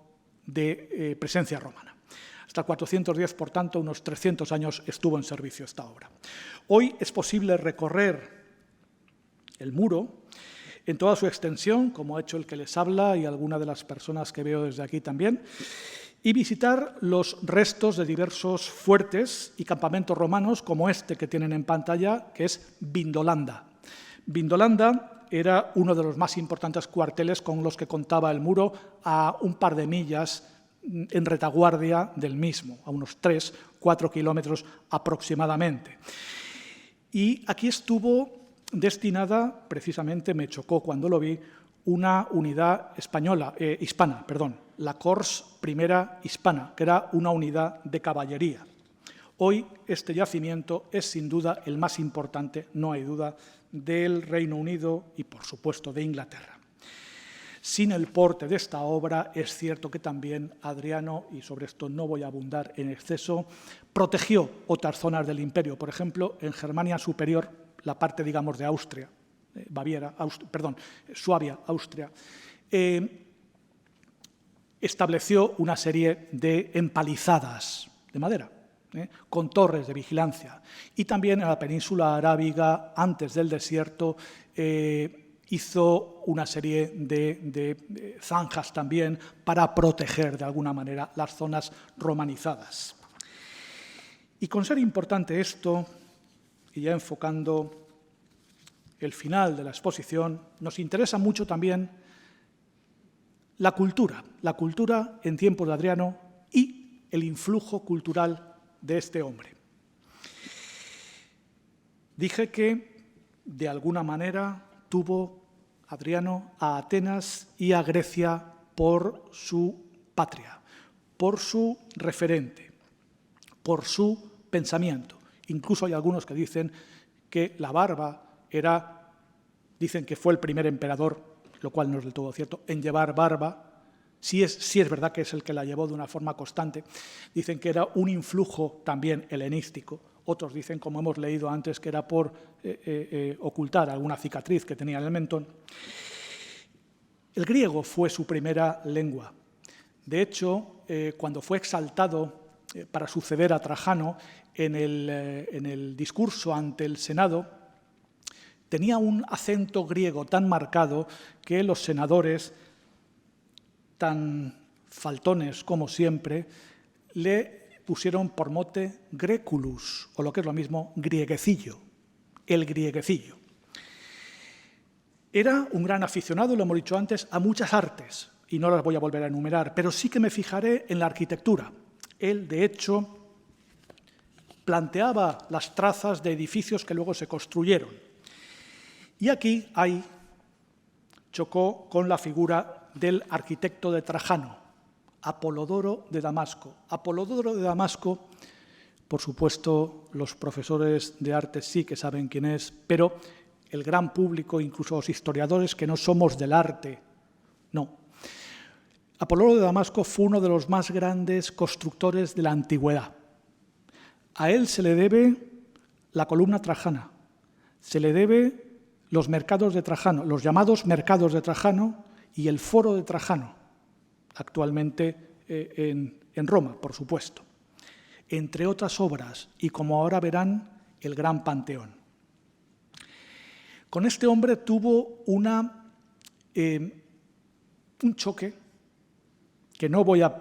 de presencia romana. Hasta el 410, por tanto, unos 300 años estuvo en servicio esta obra. Hoy es posible recorrer el muro en toda su extensión, como ha hecho el que les habla y alguna de las personas que veo desde aquí también, y visitar los restos de diversos fuertes y campamentos romanos, como este que tienen en pantalla, que es Vindolanda. Vindolanda era uno de los más importantes cuarteles con los que contaba el muro, a un par de millas en retaguardia del mismo, a unos 3-4 kilómetros aproximadamente. Y aquí estuvo destinada, precisamente me chocó cuando lo vi, una unidad hispana, la Cors I Hispana, que era una unidad de caballería. Hoy este yacimiento es sin duda el más importante, no hay duda, del Reino Unido y, por supuesto, de Inglaterra. Sin el porte de esta obra, es cierto que también Adriano, y sobre esto no voy a abundar en exceso, protegió otras zonas del imperio. Por ejemplo, en Germania Superior, la parte, digamos, de Austria, Suabia, Austria, estableció una serie de empalizadas de madera, con torres de vigilancia. Y también en la península arábiga, antes del desierto, hizo una serie de zanjas también para proteger de alguna manera las zonas romanizadas. Y con ser importante esto, y ya enfocando el final de la exposición, nos interesa mucho también la cultura en tiempos de Adriano y el influjo cultural de este hombre. Dije que, de alguna manera, tuvo Adriano a Atenas y a Grecia por su patria, por su referente, por su pensamiento. Incluso hay algunos que dicen que la barba dicen que fue el primer emperador, lo cual no es del todo cierto, en llevar barba. Sí es verdad que es el que la llevó de una forma constante. Dicen que era un influjo también helenístico. Otros dicen, como hemos leído antes, que era por ocultar alguna cicatriz que tenía en el mentón. El griego fue su primera lengua. De hecho, cuando fue exaltado para suceder a Trajano en el discurso ante el Senado, tenía un acento griego tan marcado que los senadores, tan faltones como siempre, le pusieron por mote Greculus, o lo que es lo mismo, grieguecillo, el grieguecillo. Era un gran aficionado, lo hemos dicho antes, a muchas artes, y no las voy a volver a enumerar, pero sí que me fijaré en la arquitectura. Él, de hecho, planteaba las trazas de edificios que luego se construyeron. Y aquí chocó con la figura del arquitecto de Trajano, Apolodoro de Damasco. Apolodoro de Damasco, por supuesto, los profesores de arte sí que saben quién es, pero el gran público, incluso los historiadores que no somos del arte, no. Apolodoro de Damasco fue uno de los más grandes constructores de la antigüedad. A él se le debe la columna trajana, se le debe los mercados de Trajano, los llamados mercados de Trajano y el foro de Trajano, actualmente en Roma, por supuesto. Entre otras obras, y como ahora verán, el Gran Panteón. Con este hombre tuvo un choque en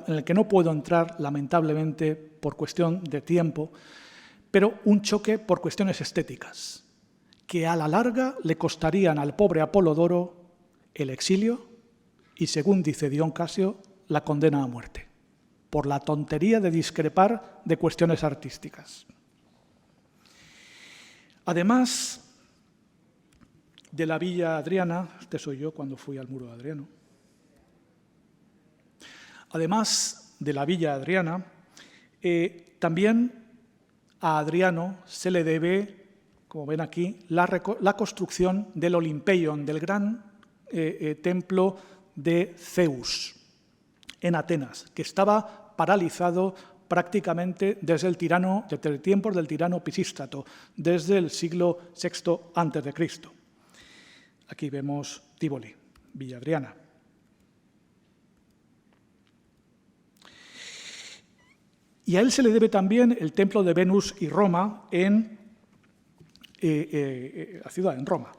el que no puedo entrar, lamentablemente, por cuestión de tiempo, pero un choque por cuestiones estéticas, que a la larga le costarían al pobre Apolodoro el exilio y, según dice Dion Casio, la condena a muerte, por la tontería de discrepar de cuestiones artísticas. Además de la Villa Adriana, este soy yo cuando fui al Muro de Adriano, además de la Villa Adriana, también a Adriano se le debe, como ven aquí, la construcción del Olimpeion, del gran templo de Zeus en Atenas, que estaba paralizado prácticamente desde tiempos del tirano Pisístrato, desde el siglo VI a.C. Aquí vemos Tívoli, Villa Adriana. Y a él se le debe también el templo de Venus y Roma en la ciudad, en Roma.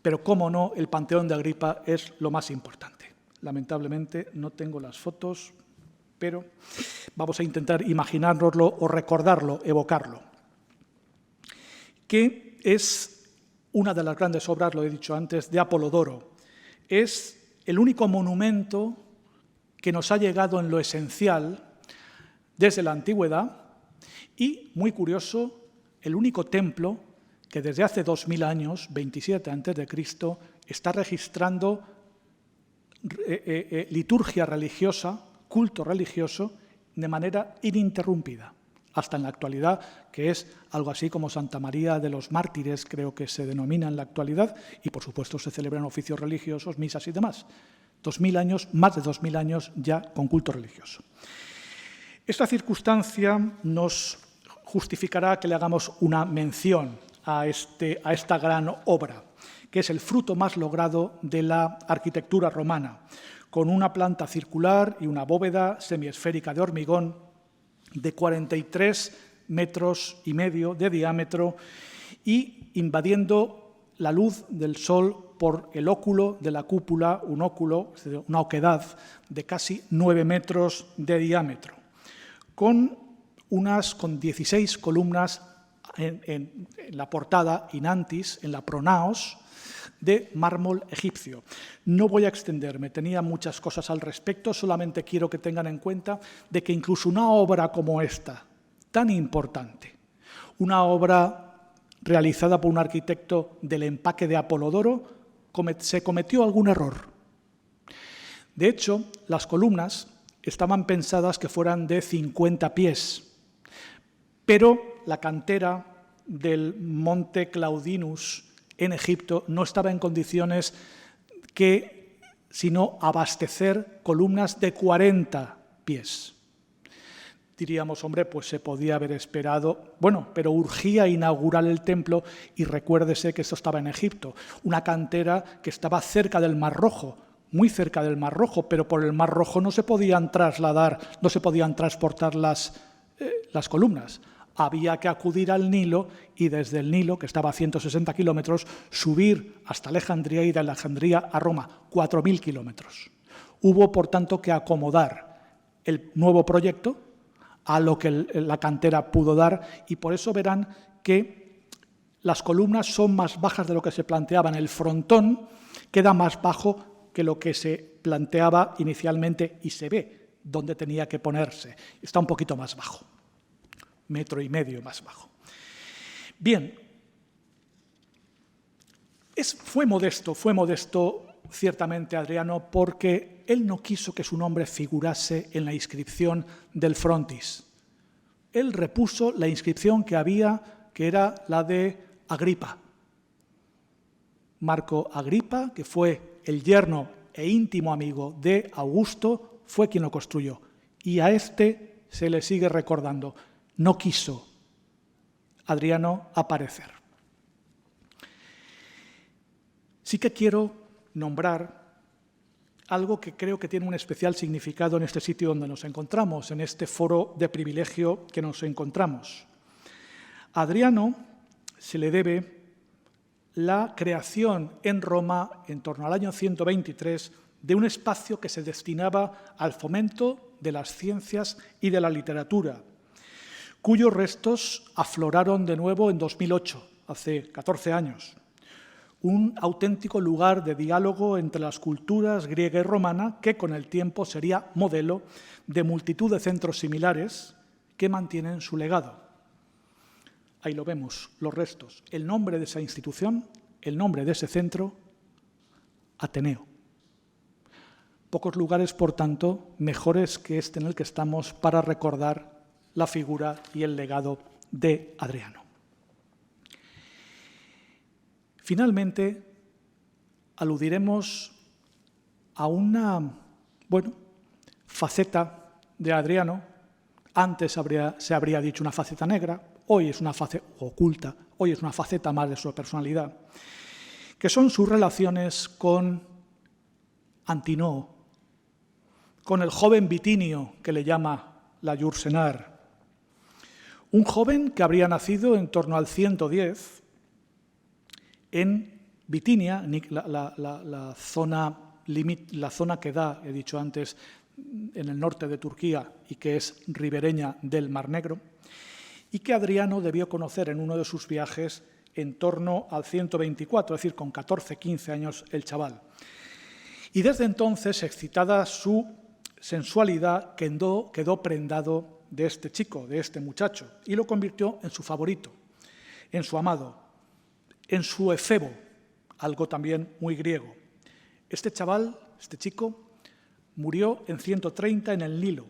Pero, cómo no, el Panteón de Agripa es lo más importante. Lamentablemente no tengo las fotos, pero vamos a intentar imaginárnoslo o recordarlo, evocarlo. Que es una de las grandes obras, lo he dicho antes, de Apolodoro. Es el único monumento que nos ha llegado en lo esencial desde la antigüedad y, muy curioso, el único templo que desde hace 2000 años, 27 a.C., está registrando liturgia religiosa, culto religioso, de manera ininterrumpida. hasta en la actualidad, que es algo así como Santa María de los Mártires, creo que se denomina en la actualidad, y por supuesto se celebran oficios religiosos, misas y demás. 2000 años, más de 2000 años ya con culto religioso. Esta circunstancia nos justificará que le hagamos una mención a esta gran obra, que es el fruto más logrado de la arquitectura romana, con una planta circular y una bóveda semiesférica de hormigón de 43,5 metros de diámetro y invadiendo la luz del sol por el óculo de la cúpula, un óculo, una oquedad de casi 9 metros de diámetro, con 16 columnas en la portada in antis, en la pronaos, de mármol egipcio. No voy a extenderme, tenía muchas cosas al respecto, solamente quiero que tengan en cuenta de que incluso una obra como esta, tan importante, una obra realizada por un arquitecto del empaque de Apolodoro, se cometió algún error. De hecho, las columnas estaban pensadas que fueran de 50 pies, pero la cantera del monte Claudinus en Egipto no estaba en condiciones sino abastecer columnas de 40 pies. Diríamos, hombre, pues se podía haber esperado, bueno, pero urgía inaugurar el templo y recuérdese que esto estaba en Egipto, una cantera que estaba cerca del Mar Rojo, muy cerca del Mar Rojo, pero por el Mar Rojo no se podían transportar las columnas. Había que acudir al Nilo y desde el Nilo, que estaba a 160 kilómetros, subir hasta Alejandría y de Alejandría a Roma, 4.000 kilómetros. Hubo, por tanto, que acomodar el nuevo proyecto a lo que la cantera pudo dar y por eso verán que las columnas son más bajas de lo que se planteaba. En el frontón queda más bajo que lo que se planteaba inicialmente y se ve dónde tenía que ponerse. Está un poquito más bajo. 1,5 metros más bajo. Bien, fue modesto ciertamente Adriano porque él no quiso que su nombre figurase en la inscripción del frontis. Él repuso la inscripción que había, que era la de Agripa. Marco Agripa, que fue el yerno e íntimo amigo de Augusto, fue quien lo construyó. Y a este se le sigue recordando. No quiso Adriano aparecer. Sí que quiero nombrar algo que creo que tiene un especial significado en este sitio donde nos encontramos, en este foro de privilegio que nos encontramos. A Adriano se le debe la creación en Roma, en torno al año 123, de un espacio que se destinaba al fomento de las ciencias y de la literatura, cuyos restos afloraron de nuevo en 2008, hace 14 años. Un auténtico lugar de diálogo entre las culturas griega y romana que con el tiempo sería modelo de multitud de centros similares que mantienen su legado. Ahí lo vemos, los restos. El nombre de esa institución, el nombre de ese centro, Ateneo. Pocos lugares, por tanto, mejores que este en el que estamos para recordar la figura y el legado de Adriano. Finalmente, aludiremos a una faceta de Adriano. Antes se habría dicho una faceta negra, hoy es una faceta oculta, hoy es una faceta más de su personalidad, que son sus relaciones con Antinoo, con el joven Vitinio, que le llama la Jursenar, un joven que habría nacido en torno al 110 en Bitinia, la zona que da, he dicho antes, en el norte de Turquía y que es ribereña del Mar Negro, y que Adriano debió conocer en uno de sus viajes en torno al 124, es decir, con 14, 15 años el chaval. Y desde entonces, excitada su sensualidad, quedó prendado de este chico, de este muchacho, y lo convirtió en su favorito, en su amado, en su efebo, algo también muy griego. Este chaval, este chico, murió en 130 en el Nilo,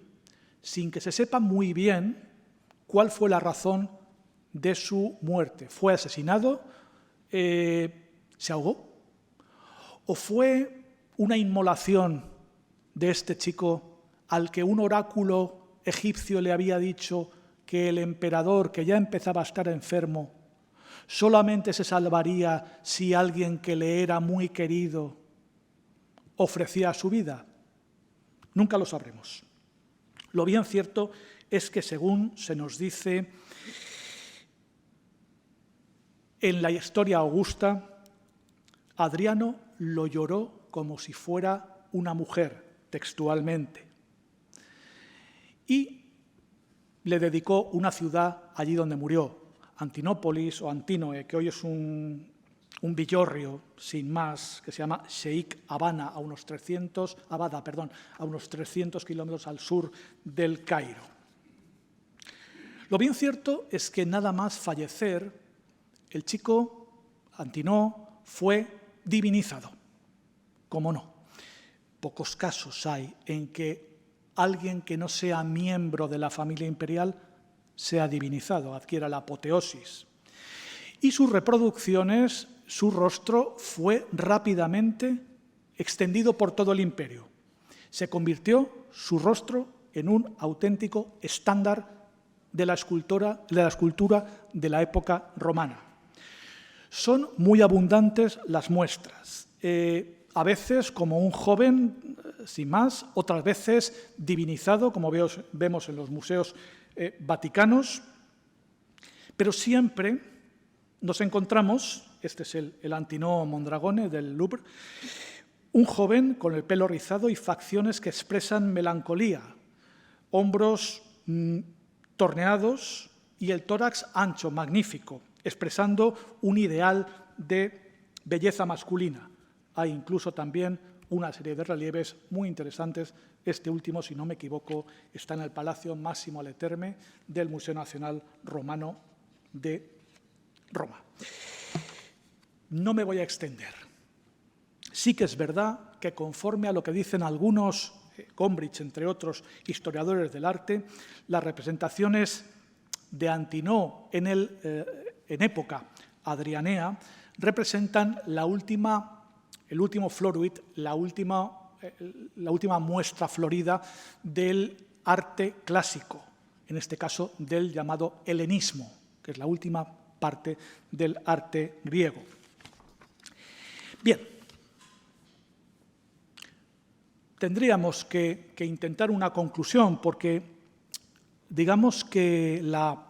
sin que se sepa muy bien ¿Cuál fue la razón de su muerte? ¿Fue asesinado? ¿Se ahogó? ¿O fue una inmolación de este chico al que un oráculo egipcio le había dicho que el emperador, que ya empezaba a estar enfermo, solamente se salvaría si alguien que le era muy querido ofrecía su vida? Nunca lo sabremos. Lo bien cierto es que, según se nos dice en la historia augusta, Adriano lo lloró como si fuera una mujer, textualmente, y le dedicó una ciudad allí donde murió, Antinópolis o Antinoe, que hoy es un villorrio sin más, que se llama Sheikh Abada, a unos 300 kilómetros al sur del Cairo. Lo bien cierto es que nada más fallecer, el chico Antinoo fue divinizado. ¿Cómo no? Pocos casos hay en que alguien que no sea miembro de la familia imperial sea divinizado, adquiera la apoteosis. Y sus reproducciones, su rostro fue rápidamente extendido por todo el imperio. Se convirtió su rostro en un auténtico estándar de la escultura de la época romana. Son muy abundantes las muestras, a veces como un joven, sin más, otras veces divinizado, como vemos en los museos vaticanos, pero siempre nos encontramos, este es el Antinoo Mondragone del Louvre, un joven con el pelo rizado y facciones que expresan melancolía, hombros torneados y el tórax ancho, magnífico, expresando un ideal de belleza masculina. Hay incluso también una serie de relieves muy interesantes. Este último, si no me equivoco, está en el Palacio Massimo alle Terme del Museo Nacional Romano de Roma. No me voy a extender. Sí que es verdad que, conforme a lo que dicen algunos, Gombrich, entre otros historiadores del arte, las representaciones de Antinoo en época adrianea representan el último floruit, la última muestra florida del arte clásico, en este caso del llamado helenismo, que es la última parte del arte griego. Bien, tendríamos que intentar una conclusión, porque digamos que la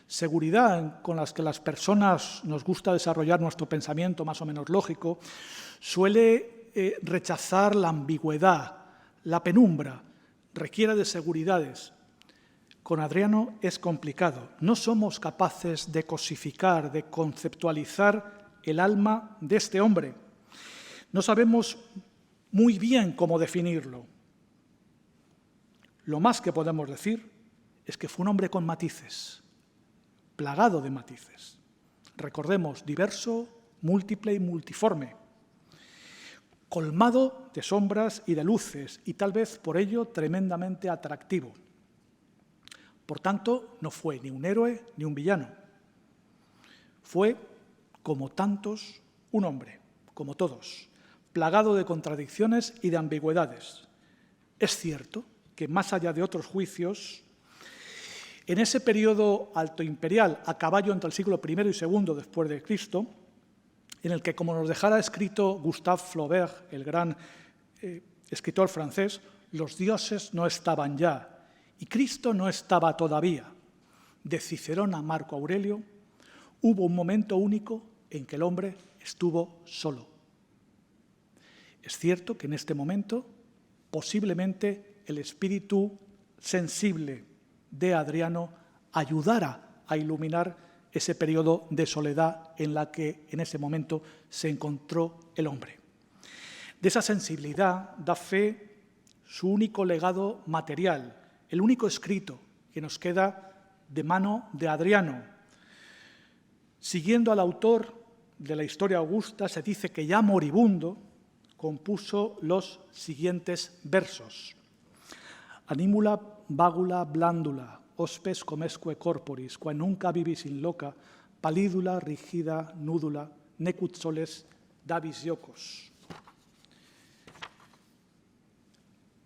seguridad con la que las personas nos gusta desarrollar nuestro pensamiento más o menos lógico suele rechazar la ambigüedad, la penumbra, requiere de seguridades. Con Adriano es complicado. No somos capaces de cosificar, de conceptualizar el alma de este hombre. No sabemos muy bien cómo definirlo. Lo más que podemos decir es que fue un hombre con matices, plagado de matices. Recordemos, diverso, múltiple y multiforme, colmado de sombras y de luces, y tal vez por ello tremendamente atractivo. Por tanto, no fue ni un héroe ni un villano. Fue, como tantos, un hombre, como todos, plagado de contradicciones y de ambigüedades. Es cierto que, más allá de otros juicios, en ese periodo altoimperial, a caballo entre el siglo I y II después de Cristo, en el que, como nos dejara escrito Gustave Flaubert, el gran escritor francés, los dioses no estaban ya y Cristo no estaba todavía. De Cicerón a Marco Aurelio, hubo un momento único en que el hombre estuvo solo. Es cierto que en este momento, posiblemente, el espíritu sensible de Adriano ayudara a iluminar ese periodo de soledad en la que en ese momento se encontró el hombre. De esa sensibilidad da fe su único legado material, el único escrito que nos queda de mano de Adriano. Siguiendo al autor de la historia augusta, se dice que ya moribundo compuso los siguientes versos. Animula, vágula, blándula, hospes comesque corporis, qua nunca vivis in loca, pallidula, rigida, núdula, necut soles dabis iocos.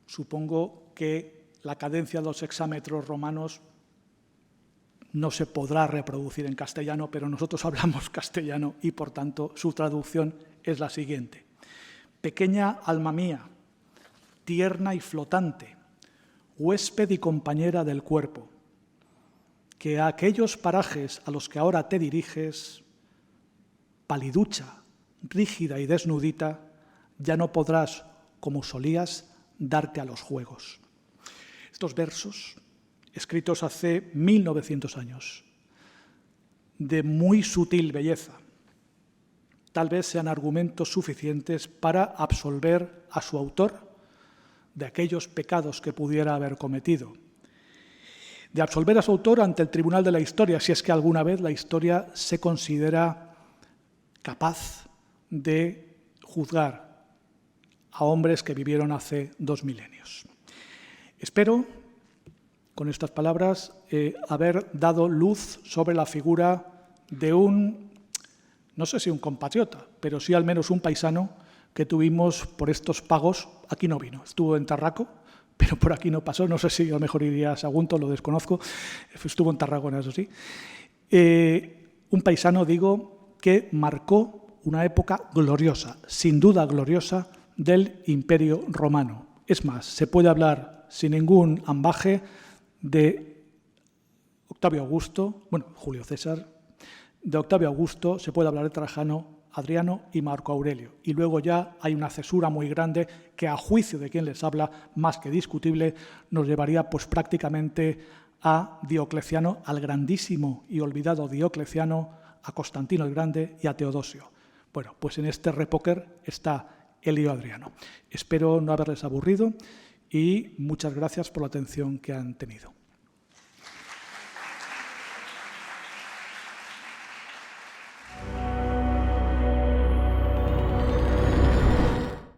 Supongo que la cadencia de los hexámetros romanos no se podrá reproducir en castellano, pero nosotros hablamos castellano y, por tanto, su traducción es la siguiente. Pequeña alma mía, tierna y flotante, huésped y compañera del cuerpo, que a aquellos parajes a los que ahora te diriges, paliducha, rígida y desnudita, ya no podrás, como solías, darte a los juegos. Estos versos, escritos hace 1900 años, de muy sutil belleza, tal vez sean argumentos suficientes para absolver a su autor de aquellos pecados que pudiera haber cometido, de absolver a su autor ante el tribunal de la historia, si es que alguna vez la historia se considera capaz de juzgar a hombres que vivieron hace 2 milenios. Espero, con estas palabras, haber dado luz sobre la figura de un, no sé si un compatriota, pero sí al menos un paisano que tuvimos por estos pagos. Aquí no vino, estuvo en Tarraco, pero por aquí no pasó. No sé si a lo mejor iría a Sagunto, lo desconozco. Estuvo en Tarragona, eso sí. Un paisano, digo, que marcó una época gloriosa, sin duda gloriosa, del Imperio Romano. Es más, se puede hablar sin ningún ambaje de Octavio Augusto, bueno, Julio César, de Octavio Augusto, se puede hablar de Trajano, Adriano y Marco Aurelio. Y luego ya hay una cesura muy grande que, a juicio de quien les habla, más que discutible, nos llevaría pues prácticamente a Diocleciano, al grandísimo y olvidado Diocleciano, a Constantino el Grande y a Teodosio. Bueno, pues en este repóquer está Elio Adriano. Espero no haberles aburrido y muchas gracias por la atención que han tenido.